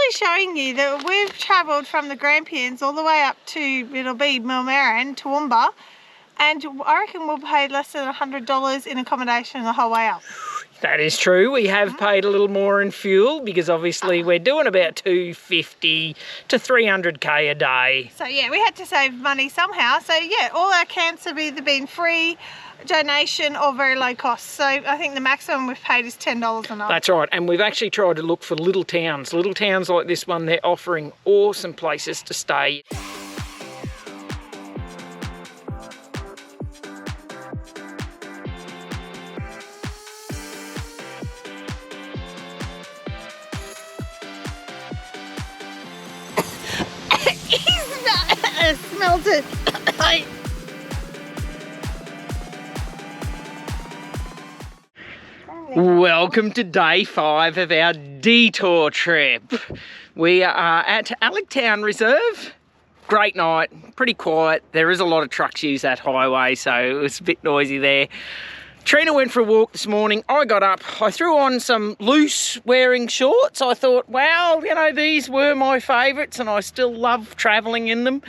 actually showing you that we've travelled from the Grampians all the way up to, it'll be Millmerran, Toowoomba, and I reckon we'll pay less than $100 in accommodation the whole way up. That is true. We have paid a little more in fuel because obviously we're doing about 250 to 300k a day. So yeah, we had to save money somehow. So yeah, all our camps have either been free, donation or very low cost. So I think the maximum we've paid is $10 a night. That's right, and we've actually tried to look for little towns like this one. They're offering awesome places to stay. I smelled it. Welcome to day 5 of our detour trip. We are at Alec Town Reserve. Great night, pretty quiet. There is a lot of trucks use that highway, so it was a bit noisy there. Trina went for a walk this morning. I got up, I threw on some loose wearing shorts. I thought, wow, you know, these were my favourites and I still love travelling in them.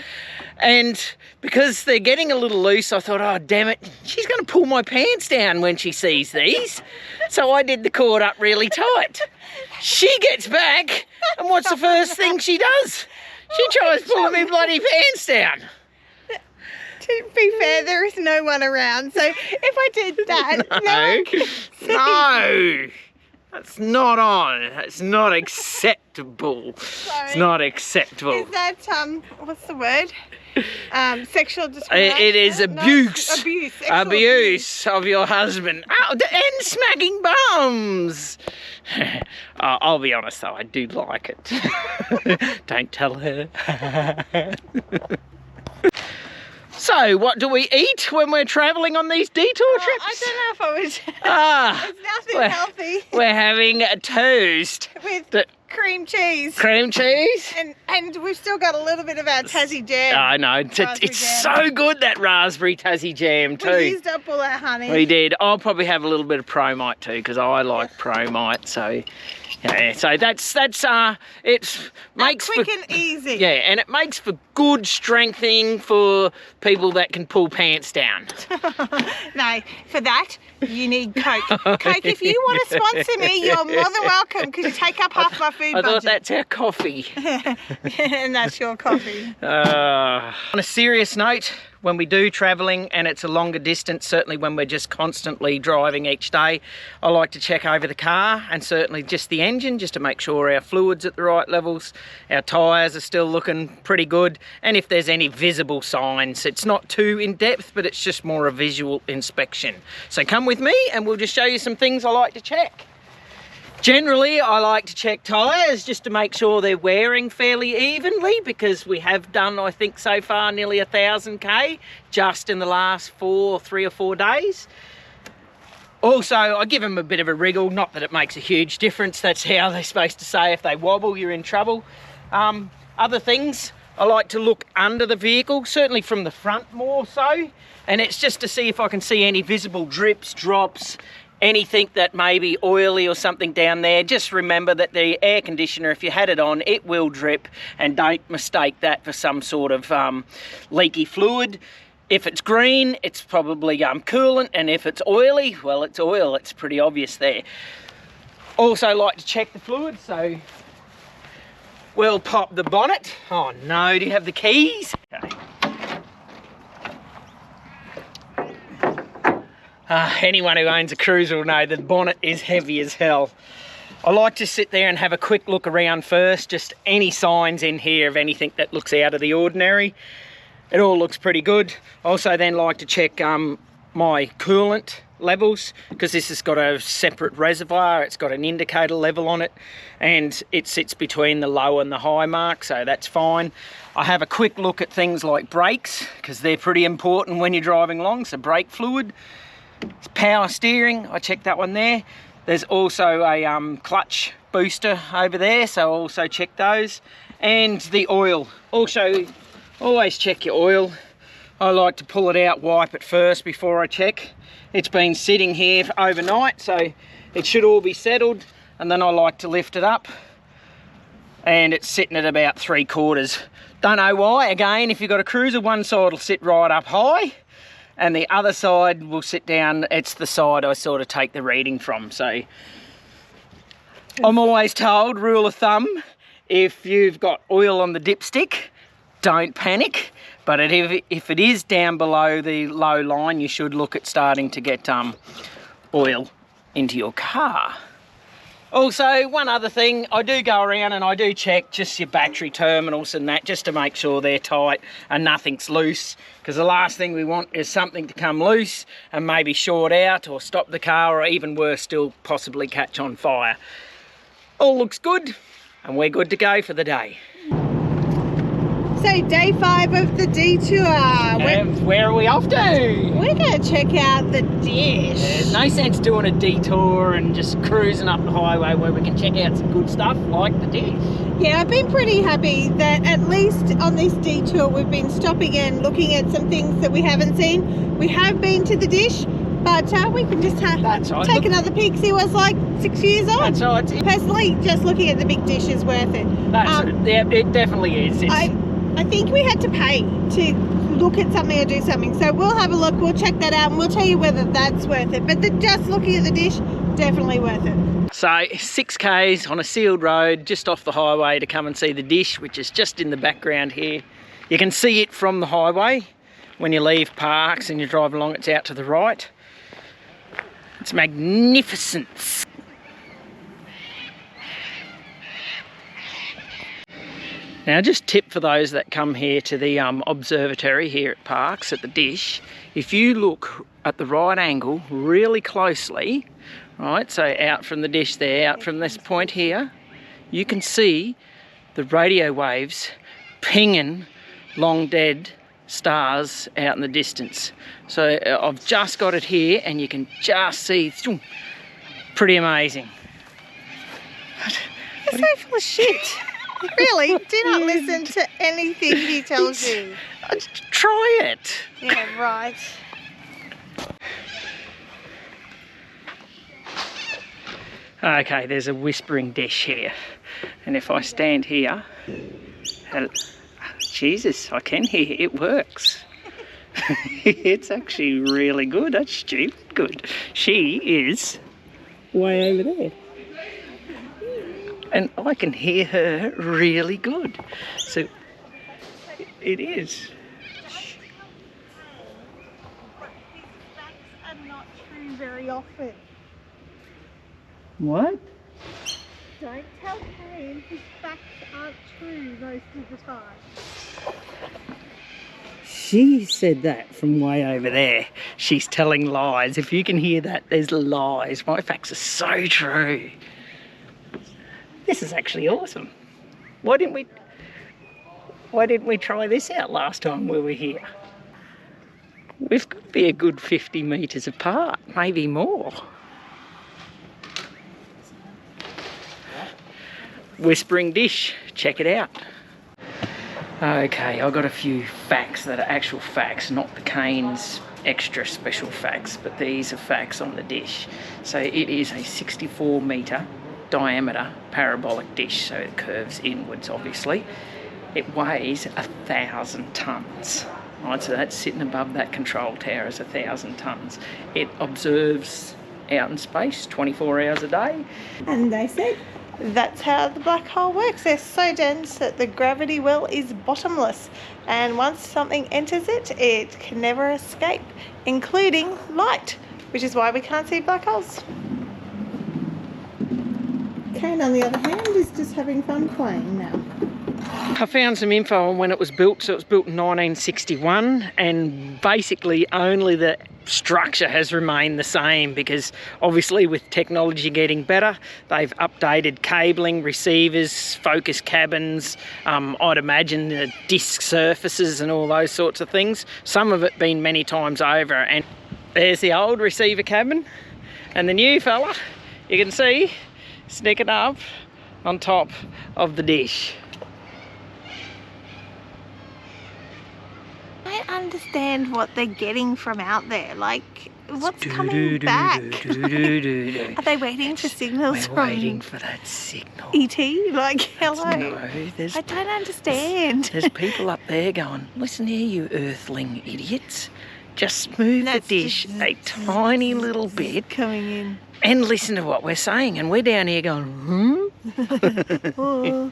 And because they're getting a little loose, I thought, oh, damn it, she's going to pull my pants down when she sees these. So I did the cord up really tight. She gets back, and what's the first thing she does? She tries pulling me bloody pants down. To be fair, there is no one around, so if I did that, no, that's not on. That's not acceptable. Sorry. It's not acceptable. Is that what's the word? Sexual discrimination? It is abuse. No, abuse. Abuse of your husband. Oh, and smacking bums. I'll be honest though, I do like it. Don't tell her. So, what do we eat when we're travelling on these detour trips? I don't know if I would. It's nothing healthy. We're having a toast. With cream cheese. Cream cheese? And we've still got a little bit of our Tassie jam. I know. It's so good, that raspberry Tassie jam too. We used up all our honey. We did. I'll probably have a little bit of Promite too, because I like Promite, so... Yeah, so it makes quick and easy. Yeah, and it makes for good strengthening for people that can pull pants down. No, for that you need Coke. Coke, if you want to sponsor me, you're more than welcome, because you take up half my food budget. I thought that's our coffee. And that's your coffee. On a serious note, when we do travelling and it's a longer distance, certainly when we're just constantly driving each day, I like to check over the car and certainly just the engine, just to make sure our fluid's at the right levels, our tyres are still looking pretty good, and if there's any visible signs. It's not too in-depth, but it's just more a visual inspection. So come with me and we'll just show you some things I like to check. Generally, I like to check tyres just to make sure they're wearing fairly evenly, because we have done, I think so far, nearly 1,000k just in the last 3 or 4 days. Also, I give them a bit of a wriggle, not that it makes a huge difference. That's how they're supposed to say if they wobble, you're in trouble. Other things, I like to look under the vehicle, certainly from the front more so, and it's just to see if I can see any visible drips, drops, anything that may be oily or something down there. Just remember that the air conditioner, if you had it on, it will drip, and don't mistake that for some sort of leaky fluid. If it's green, it's probably coolant, and if it's oily, well, it's oil. It's pretty obvious there. Also like to check the fluid, so we'll pop the bonnet. Oh no, do you have the keys? Okay. Anyone who owns a cruiser will know the bonnet is heavy as hell. I like to sit there and have a quick look around first, just any signs in here of anything that looks out of the ordinary. It all looks pretty good. Also then like to check my coolant levels, because this has got a separate reservoir. It's got an indicator level on it, and it sits between the low and the high mark, so that's fine. I have a quick look at things like brakes, because they're pretty important when you're driving along, so brake fluid. Power steering, I checked that one there. There's also a clutch booster over there, so I'll also check those. And the oil. Also, always check your oil. I like to pull it out, wipe it first before I check. It's been sitting here overnight, so it should all be settled, and then I like to lift it up, and it's sitting at about 3/4. Don't know why. Again, if you've got a cruiser, one side will sit right up high and the other side will sit down. It's the side I sort of take the reading from. So I'm always told, rule of thumb, if you've got oil on the dipstick, don't panic. But if it is down below the low line, you should look at starting to get oil into your car. Also, one other thing, I do go around and I do check just your battery terminals and that, just to make sure they're tight and nothing's loose, because the last thing we want is something to come loose and maybe short out or stop the car, or even worse still, possibly catch on fire. All looks good and we're good to go for the day. So day 5 of the detour. And where are we off to? We're going to check out the dish. There's no sense doing a detour and just cruising up the highway where we can check out some good stuff like the dish. Yeah, I've been pretty happy that at least on this detour we've been stopping and looking at some things that we haven't seen. We have been to the dish, but we can just take another peek, see what's like 6 years on. That's right. Personally, just looking at the big dish is worth it. Yeah, it definitely is. I think we had to pay to look at something or do something, so we'll have a look, we'll check that out, and we'll tell you whether that's worth it. But just looking at the dish, definitely worth it. So 6 k's on a sealed road just off the highway to come and see the dish, which is just in the background here. You can see it from the highway when you leave Parks and you drive along. It's out to the right. It's magnificent. Now, just tip for those that come here to the observatory here at Parks at the dish, if you look at the right angle really closely, right, so out from the dish there, out from this point here, you can see the radio waves pinging long dead stars out in the distance. So I've just got it here and you can just see, pretty amazing. You're so full of shit. Really, do not listen to anything he tells you. Try it. Yeah, right. Okay, there's a whispering dish here. And if I stand here, Jesus, I can hear it works. It's actually really good. That's stupid good. She is way over there. And I can hear her really good. So it is. These facts are not true very often. What? Don't tell Kane his facts aren't true most of the time. She said that from way over there. She's telling lies. If you can hear that, there's lies. My facts are so true. This is actually awesome. Why didn't we try this out last time we were here? We've got to be a good 50 metres apart, maybe more. Whispering dish, check it out. Okay, I've got a few facts that are actual facts, not the Kane's extra special facts, but these are facts on the dish. So it is a 64 metre diameter parabolic dish, so it curves inwards obviously. It weighs 1,000 tonnes. Right, so that's sitting above that control tower is 1,000 tonnes. It observes out in space 24 hours a day. And they said that's how the black hole works. They're so dense that the gravity well is bottomless, and once something enters it, it can never escape, including light, which is why we can't see black holes. Kane, on the other hand, is just having fun playing now. I found some info on when it was built. So it was built in 1961, and basically only the structure has remained the same, because obviously with technology getting better, they've updated cabling, receivers, focus cabins, I'd imagine the disc surfaces and all those sorts of things. Some of it been many times over, and there's the old receiver cabin and the new fella, you can see, sneaking up on top of the dish. I understand what they're getting from out there. Like, What's coming back? Are they waiting for signals We're from waiting for that signal. E.T.? Like, hello? No, there's, I don't understand. there's people up there going, listen here, you earthling idiots. Just move the dish a tiny little bit Coming in. and listen to what we're saying. And we're down here going, Oh.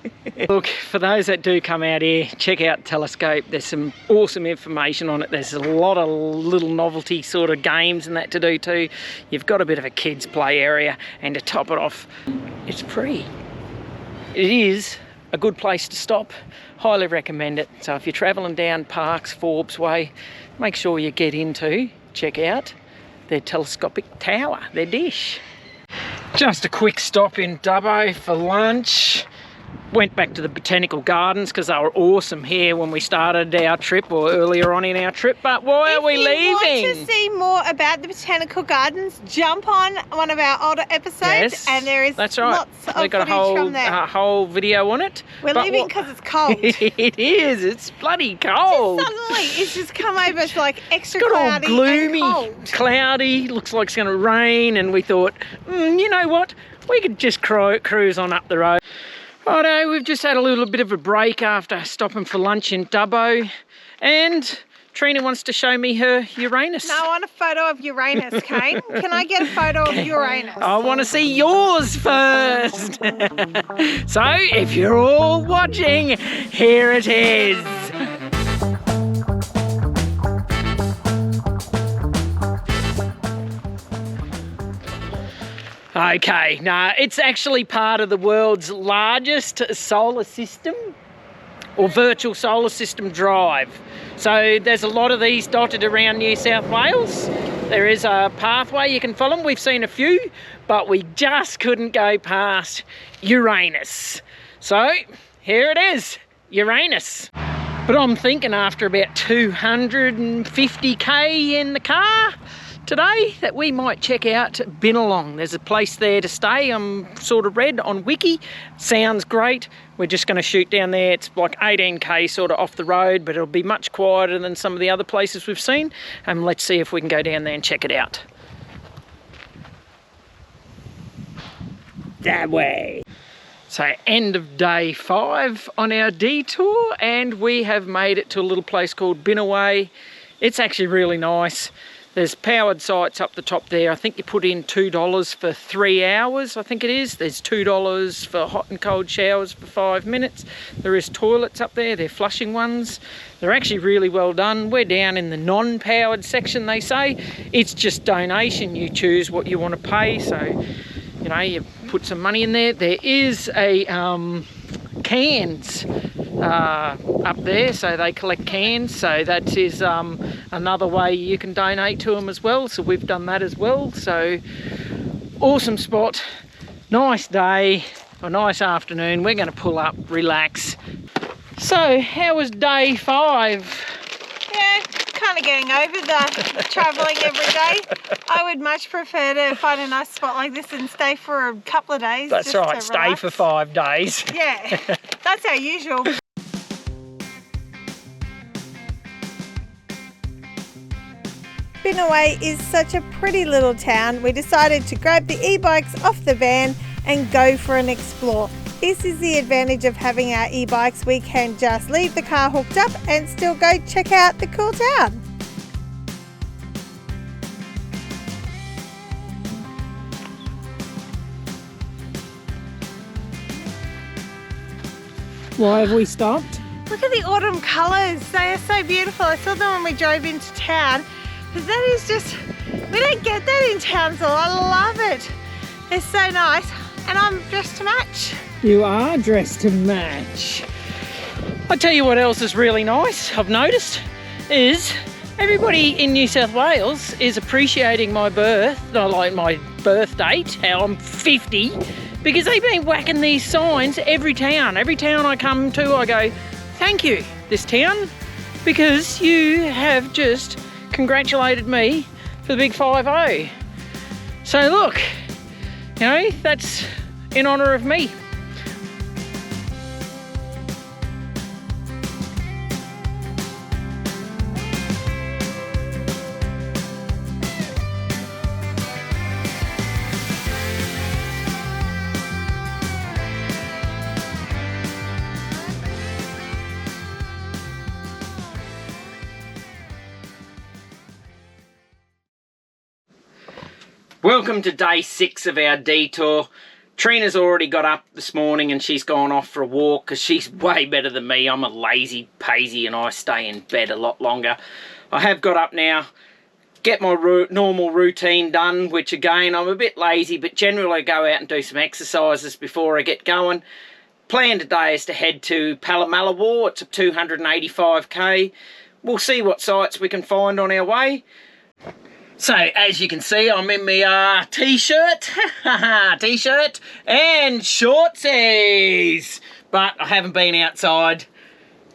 Look, for those that do come out here, check out the telescope. There's some awesome information on it. There's a lot of little novelty sort of games and that to do too. You've got a bit of a kids play area, and to top it off, it's free. It is a good place to stop. Highly recommend it. So if you're travelling down Parks, Forbes Way, make sure you check out their telescopic tower, their dish. Just a quick stop in Dubbo for lunch. Went back to the botanical gardens because they were awesome here when we started our trip, or earlier on in our trip. But why are we leaving? If you want to see more about the botanical gardens, jump on one of our older episodes, and there is lots of We've got footage from there. a whole video on it. We're leaving because it's cold. It is. It's bloody cold. Suddenly, it's just come over. It's like extra It's got all cloudy gloomy, and cold. cloudy. Looks like it's going to rain, and we thought, you know what? We could just cruise on up the road. Righto, we've just had a little bit of a break after stopping for lunch in Dubbo, and Trina wants to show me her Uranus. No, I want a photo of Uranus, Kane. Can I get a photo of Uranus? I want to see yours first. So, if you're all watching, here it is. Okay, now it's actually part of the world's largest solar system, or virtual solar system drive. So there's a lot of these dotted around New South Wales. There is a pathway you can follow. We've seen a few, but we just couldn't go past Uranus. So here it is, Uranus. But I'm thinking after about 250k in the car today that we might check out Binnaway. There's a place there to stay. I'm sort of read on Wiki. Sounds great. We're just going to shoot down there. It's like 18k sort of off the road, but it'll be much quieter than some of the other places we've seen. And let's see if we can go down there and check it out. That way. So end of day 5 on our detour, and we have made it to a little place called Binnaway. It's actually really nice. There's powered sites up the top there. I think you put in $2 for 3 hours, I think it is. There's $2 for hot and cold showers for 5 minutes. There is toilets up there, they're flushing ones. They're actually really well done. We're down in the non-powered section, they say. It's just donation, you choose what you want to pay. So, you know, you put some money in there. There is a cans up there, so they collect cans, so that is another way you can donate to them as well. So we've done that as well. So awesome spot, nice day, a nice afternoon. We're going to pull up, relax. So how was day 5? Yeah, kind of getting over the travelling every day. I would much prefer to find a nice spot like this and stay for a couple of days. That's just right, to stay relax. for 5 days. Yeah, that's our usual. Binnaway is such a pretty little town. We decided to grab the e-bikes off the van and go for an explore. This is the advantage of having our e-bikes. We can just leave the car hooked up and still go check out the cool town. Why have we stopped? Look at the autumn colours. They are so beautiful. I saw them when we drove into town. But that is just, we don't get that in Townsville. I love it. It's so nice. And I'm dressed to match. You are dressed to match. I tell you what else is really nice, I've noticed, is everybody in New South Wales is appreciating my birth, not like my birth date, how I'm 50, because they've been whacking these signs every town. Every town I come to, I go, thank you, this town, because you have just congratulated me for the big 5-0. So look, you know, that's in honour of me. Welcome to day 6 of our detour. Trina's already got up this morning and she's gone off for a walk because she's way better than me. I'm a lazy paisy and I stay in bed a lot longer. I have got up now, get my normal routine done, which again, I'm a bit lazy, but generally I go out and do some exercises before I get going. Plan today is to head to Pallamallawa. It's a 285k. We'll see what sights we can find on our way. So, as you can see, I'm in my t-shirt and shortsies. But I haven't been outside.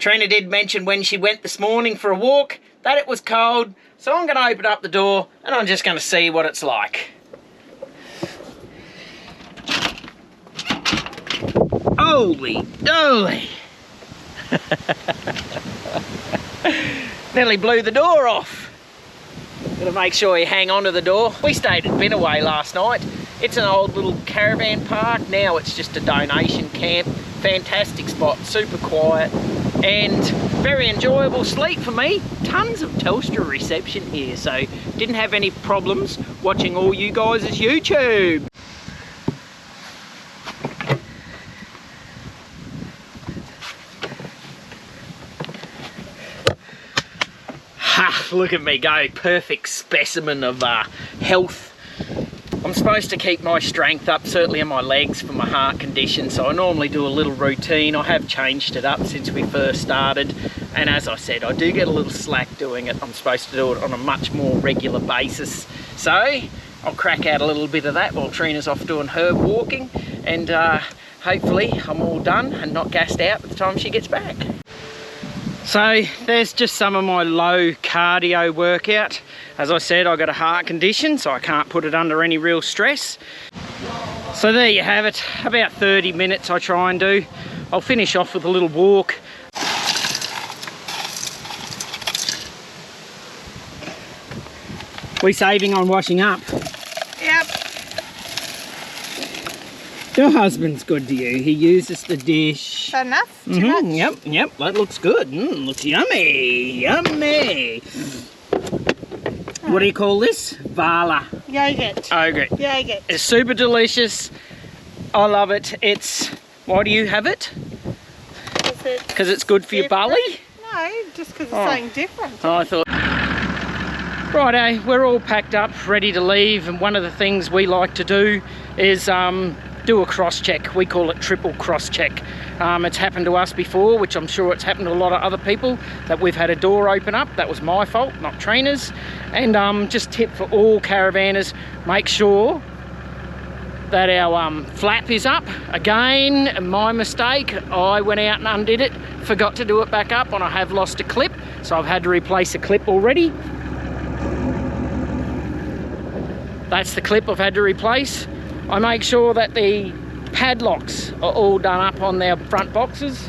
Trina did mention when she went this morning for a walk that it was cold. So I'm going to open up the door and I'm just going to see what it's like. Holy dolly! Nearly blew the door off. Gotta make sure you hang on to the door. We stayed at Binnaway last night. It's an old little caravan park. Now it's just a donation camp. Fantastic spot, super quiet and very enjoyable sleep for me. Tons of Telstra reception here, so didn't have any problems watching all you guys' YouTube. Look at me go, perfect specimen of health. I'm supposed to keep my strength up, certainly in my legs for my heart condition, so I normally do a little routine. I have changed it up since we first started, and as I said, I do get a little slack doing it. I'm supposed to do it on a much more regular basis, so I'll crack out a little bit of that while Trina's off doing her walking, and hopefully I'm all done and not gassed out by the time she gets back. So there's just some of my low cardio workout. As I said, I've got a heart condition, so I can't put it under any real stress. So there you have it, about 30 minutes I try and do. I'll finish off with a little walk. We saving on washing up? Yep. Your husband's good to you. He uses the dish. Is that enough? Too much? Yep, that looks good. Looks yummy, yummy. What do you call this? Vala. Yogurt. Yogurt. It's super delicious. I love it. Why do you have it? Because it's good for your belly? No, just because it's something different. Oh, I thought. Righto, we're all packed up, ready to leave, and one of the things we like to do is do a cross-check. We call it triple cross-check. It's happened to us before, which I'm sure it's happened to a lot of other people, that we've had a door open up. That was my fault, not Trina's. And just tip for all caravanners, make sure that our flap is up. Again, my mistake, I went out and undid it, forgot to do it back up, and I have lost a clip, so I've had to replace a clip already. That's the clip I've had to replace. I make sure that the padlocks are all done up on their front boxes.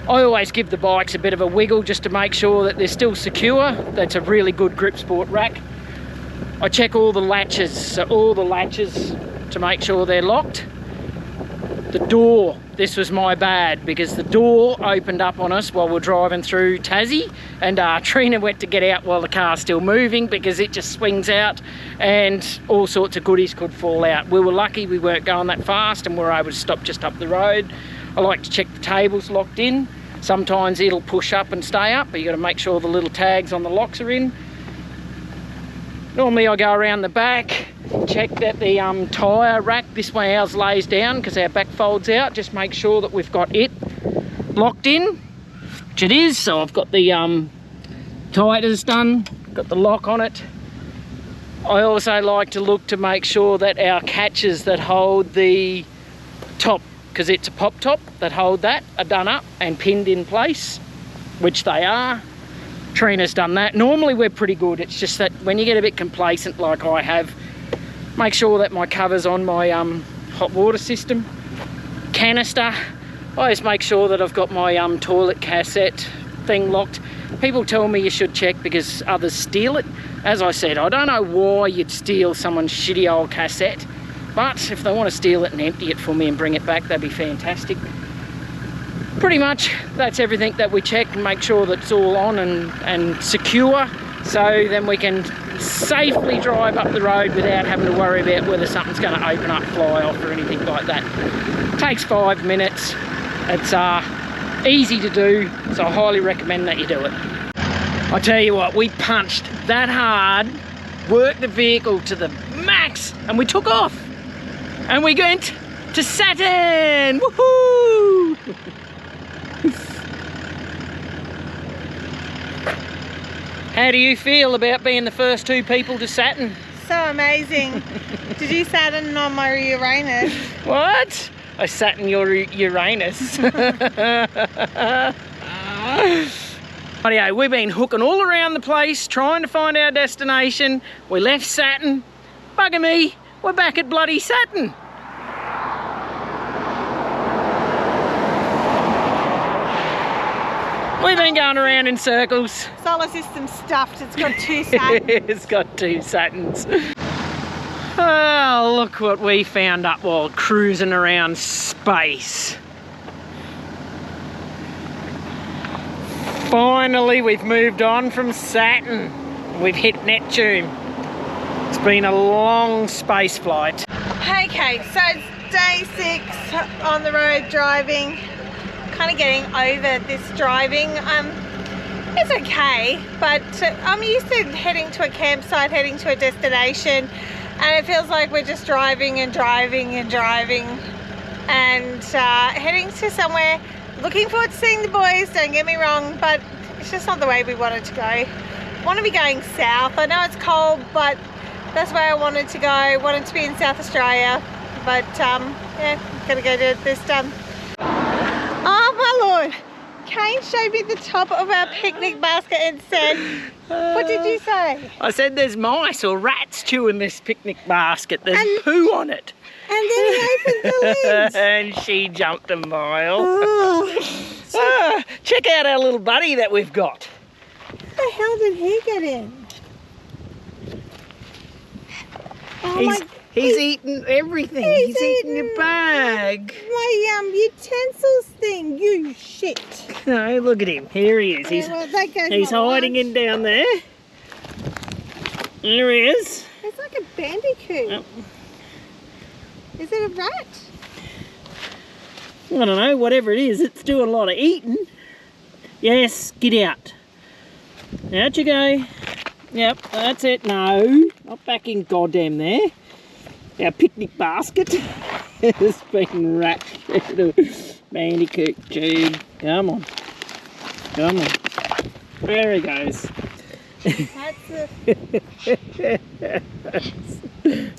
I always give the bikes a bit of a wiggle just to make sure that they're still secure. That's a really good grip sport rack. I check all the latches, so all the latches to make sure they're locked. The door, this was my bad because the door opened up on us while we're driving through Tassie, and Trina went to get out while the car's still moving because it just swings out and all sorts of goodies could fall out. We were lucky we weren't going that fast and we were able to stop just up the road. I like to check the tables locked in. Sometimes it'll push up and stay up, but you got to make sure the little tags on the locks are in. Normally I go around the back, check that the tyre rack, this way ours lays down because our back folds out, just make sure that we've got it locked in, which it is. So I've got the tires done, got the lock on it. I also like to look to make sure that our catches that hold the top, because it's a pop top that hold that, are done up and pinned in place, which they are. Trina's done that. Normally we're pretty good, it's just that when you get a bit complacent like I have, make sure that my cover's on my hot water system. Canister, I always make sure that I've got my toilet cassette thing locked. People tell me you should check because others steal it. As I said, I don't know why you'd steal someone's shitty old cassette, but if they want to steal it and empty it for me and bring it back, that'd be fantastic. Pretty much that's everything that we check and make sure that it's all on and secure, so then we can safely drive up the road without having to worry about whether something's going to open up, fly off or anything like that. It takes 5 minutes. It's easy to do, so I highly recommend that you do it. I tell you what, we punched that hard, worked the vehicle to the max, and we took off. And we went to Saturn! Woohoo! How do you feel about being the first 2 people to Saturn? So amazing. Did you Saturn on my Uranus? What? I sat in your Uranus. Anyway, we've been hooking all around the place, trying to find our destination. We left Saturn. Bugger me, we're back at bloody Saturn. We've been going around in circles. Solar system stuffed, it's got 2 Saturns. It's got 2 Saturns. Oh, look what we found up while cruising around space. Finally, we've moved on from Saturn. We've hit Neptune. It's been a long space flight. Okay, so it's day 6 on the road driving. Kind of getting over this driving. It's okay, but I'm used to heading to a campsite, heading to a destination, and it feels like we're just driving and driving and driving and heading to somewhere. Looking forward to seeing the boys, don't get me wrong, but it's just not the way we wanted to go. I want to be going south. I know it's cold, but that's where I wanted to go. Wanted to be in South Australia, but yeah, gotta go do this done. Oh my lord, Kane showed me the top of our picnic basket and said, what did you say? I said there's mice or rats chewing this picnic basket. There's poo on it. And then he opened the lid. And she jumped a mile. Oh. Check out our little buddy that we've got. How the hell did he get in? Oh he's eaten everything. He's eaten your bag. My utensils thing, you shit. No, look at him. Here he is. He's hiding in down there. There he is. It's like a bandicoot. Yep. Is it a rat? I don't know, whatever it is, it's doing a lot of eating. Yes, get out. Out you go. Yep, that's it. No, not back in goddamn there. Our picnic basket has been wrapped in a bandicoot tube. Come on. Come on. There he goes. That's a...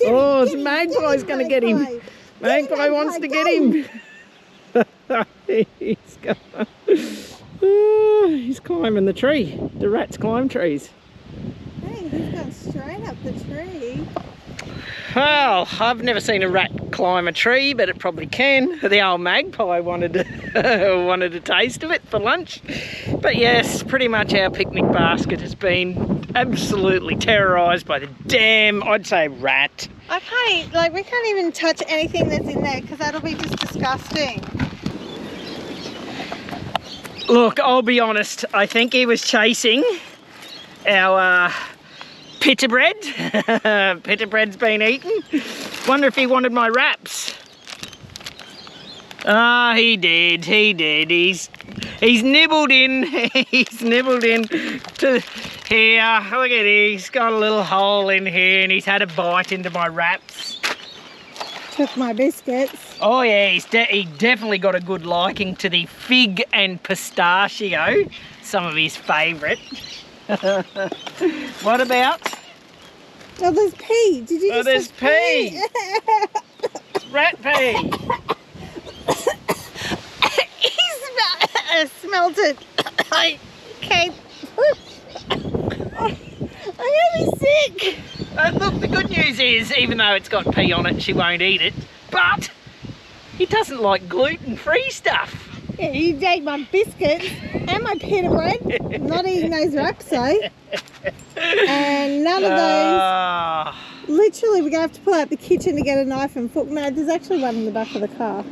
Oh, the magpie's going to get him. Magpie wants to get him. He's climbing the tree. The rats climb trees. Hey, he's gone straight up the tree. Well, I've never seen a rat climb a tree, but it probably can. The old magpie wanted a taste of it for lunch. But yes, pretty much our picnic basket has been absolutely terrorised by the damn, I'd say, rat. We can't even touch anything that's in there because that'll be just disgusting. Look, I'll be honest, I think he was chasing our pita bread. Pita bread's been eaten. Wonder if he wanted my wraps. Ah, he did. He's nibbled in. He's nibbled in to here. Look at it. He's got a little hole in here and he's had a bite into my wraps. Took my biscuits. Oh yeah, he definitely got a good liking to the fig and pistachio, some of his favourite. What about? Oh, there's pee. Did you just there's pee. Rat pee. I smelled it. I can't. I'm gonna be sick. Look, the good news is, even though it's got pee on it, she won't eat it. But he doesn't like gluten-free stuff. Yeah, you ate my biscuits and my pita bread. I'm not eating those wraps though. And none of those. Literally, we're going to have to pull out the kitchen to get a knife and fork. No, there's actually one in the back of the car.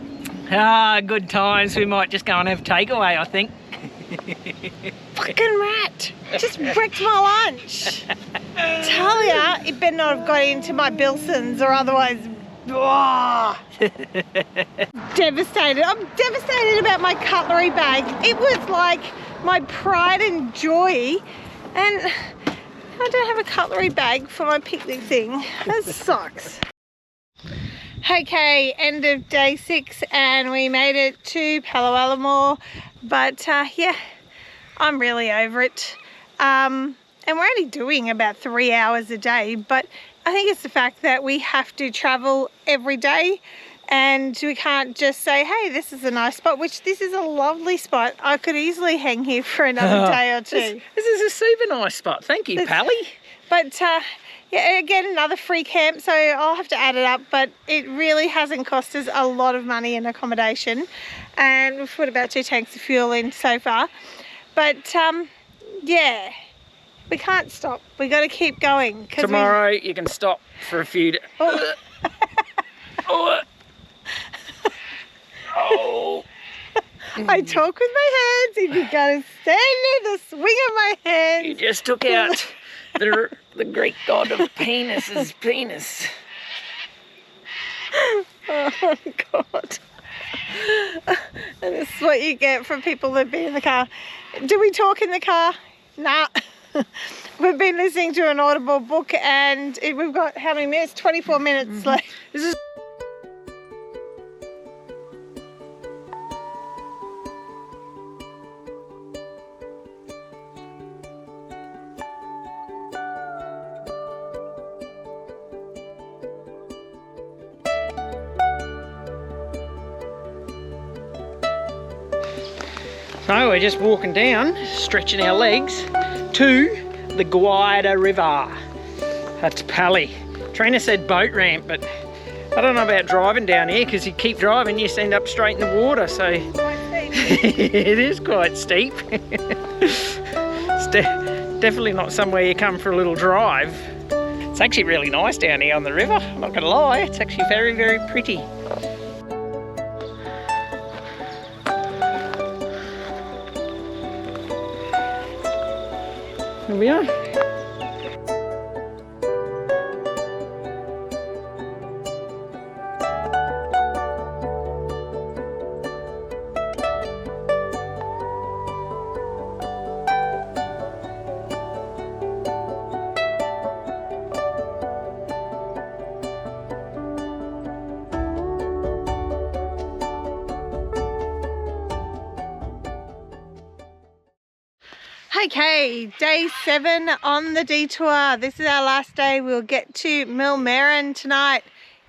Good times. We might just go and have takeaway, I think. Fucking rat! Just wrecked my lunch. Tell ya, it better not have got into my Bilsons or otherwise. Devastated. I'm devastated about my cutlery bag. It was like my pride and joy, and I don't have a cutlery bag for my picnic thing. That sucks. Okay, end of day 6 and we made it to Pallamallawa, but yeah, I'm really over it. And we're only doing about 3 hours a day, but I think it's the fact that we have to travel every day and we can't just say, hey, this is a nice spot, which this is a lovely spot. I could easily hang here for another day or two. This is a super nice spot. Thank you, Pally. But yeah, again, another free camp, so I'll have to add it up, but it really hasn't cost us a lot of money in accommodation. And we've put about 2 tanks of fuel in so far. But yeah, we can't stop. We got to keep going. Tomorrow you can stop for a few days. Oh. Oh. I talk with my hands. If you're going to stand in the swing of my hands. You just took out the Greek god of penis's penis. Oh my God. And this is what you get from people that be in the car. Do we talk in the car? Nah. We've been listening to an Audible book and we've got how many minutes? 24 minutes left. This is So we're just walking down, stretching our legs to the Guida River. That's Pally. Trina said boat ramp, but I don't know about driving down here because you keep driving, you just end up straight in the water. So it is quite steep. It's definitely not somewhere you come for a little drive. It's actually really nice down here on the river, I'm not going to lie. It's actually very, very pretty. Here we are. Okay, day 7 on the detour. This is our last day. We'll get to Millmerran tonight.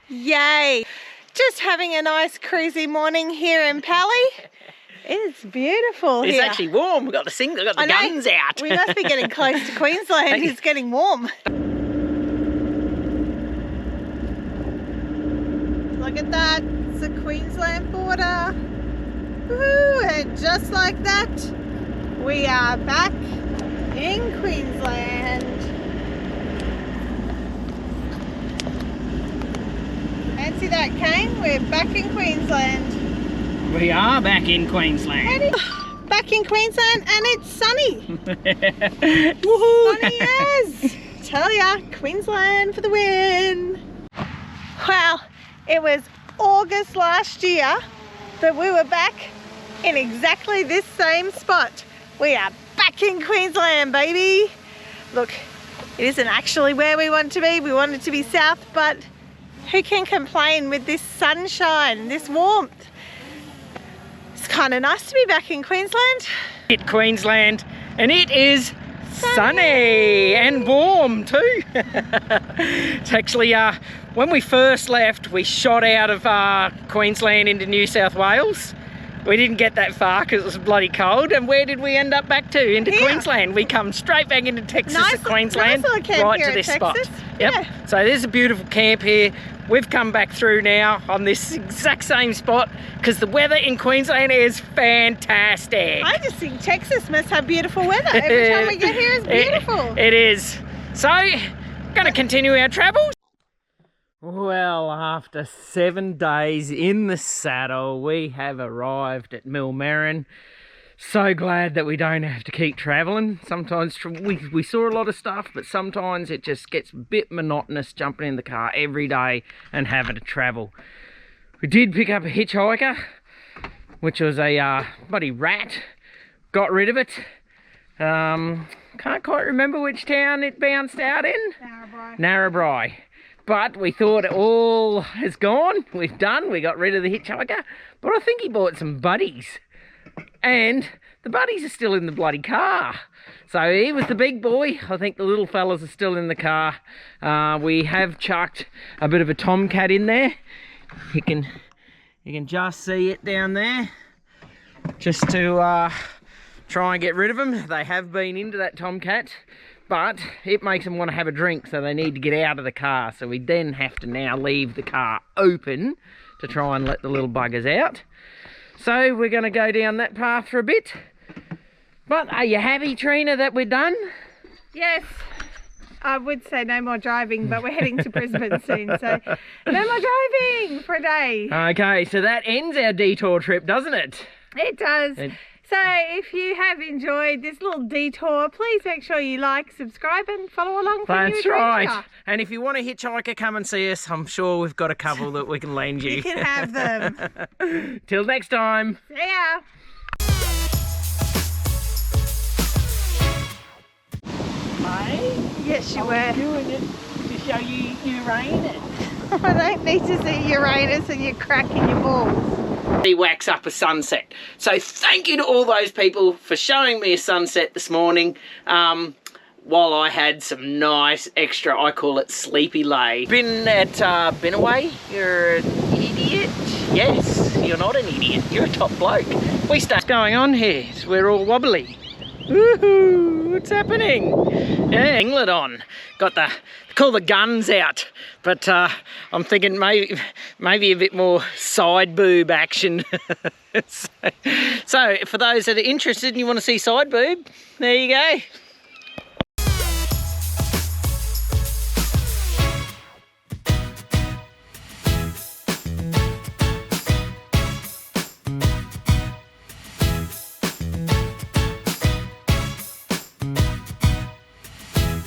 Yay! Just having a nice cruisy morning here in Pally. It's beautiful here. It's actually warm. We've got the guns out. We must be getting close to Queensland. It's getting warm. Look at that. It's the Queensland border. Woohoo! And just like that, we are back in Queensland. Fancy that, Kane? We're back in Queensland. We are back in Queensland. Back in Queensland and it's sunny. Woohoo! Sunny as. Tell ya, Queensland for the win. Well, it was August last year that we were back in exactly this same spot. We are back in Queensland, baby. Look, it isn't actually where we want to be. We want it to be south, but who can complain with this sunshine, this warmth? It's kind of nice to be back in Queensland. Hit Queensland, and it is sunny and warm too. It's actually, when we first left, we shot out of Queensland into New South Wales. We didn't get that far because it was bloody cold. And where did we end up back to? Into Queensland. We come straight back into Texas and Queensland, right to this spot. Yep. Yeah. So there's a beautiful camp here. We've come back through now on this exact same spot because the weather in Queensland is fantastic. I just think Texas must have beautiful weather. Every time we get here, it's beautiful. It is. So, going to continue our travels. Well, after 7 days in the saddle, we have arrived at Millmerran. So glad that we don't have to keep travelling. Sometimes we saw a lot of stuff, but sometimes it just gets a bit monotonous jumping in the car every day and having to travel. We did pick up a hitchhiker, which was a bloody rat. Got rid of it. Can't quite remember which town it bounced out in. Narrabri. Narrabri. But we thought it all is gone. We've done. We got rid of the hitchhiker. But I think he bought some buddies. And the buddies are still in the bloody car. So he was the big boy. I think the little fellas are still in the car. We have chucked a bit of a tomcat in there. You can just see it down there. Just to try and get rid of them. They have been into that tomcat, but it makes them want to have a drink, so they need to get out of the car. So we then have to now leave the car open to try and let the little buggers out. So we're going to go down that path for a bit. But are you happy, Trina, that we're done? Yes. I would say no more driving, but we're heading to Brisbane soon, so no more driving for a day. Okay, so that ends our detour trip, doesn't it? It does. So if you have enjoyed this little detour, please make sure you like, subscribe and follow along for That's new adventure. right. And if you want a hitchhiker, come and see us. I'm sure we've got a couple that we can lend you. You can have them. Till next time. See ya. Hey? Yes, you I were. was doing it to show you Uranus. I don't need to see Uranus and you're cracking your balls. He whacks up a sunset. So thank you to all those people for showing me a sunset this morning while I had some nice extra, I call it sleepy lay. Been at Binnaway? You're an idiot? Yes, you're not an idiot. You're a top bloke. What's going on here? We're all wobbly. Woohoo! What's happening? Yeah, England on. Call the guns out. But I'm thinking maybe a bit more side boob action. So for those that are interested and you want to see side boob, there you go.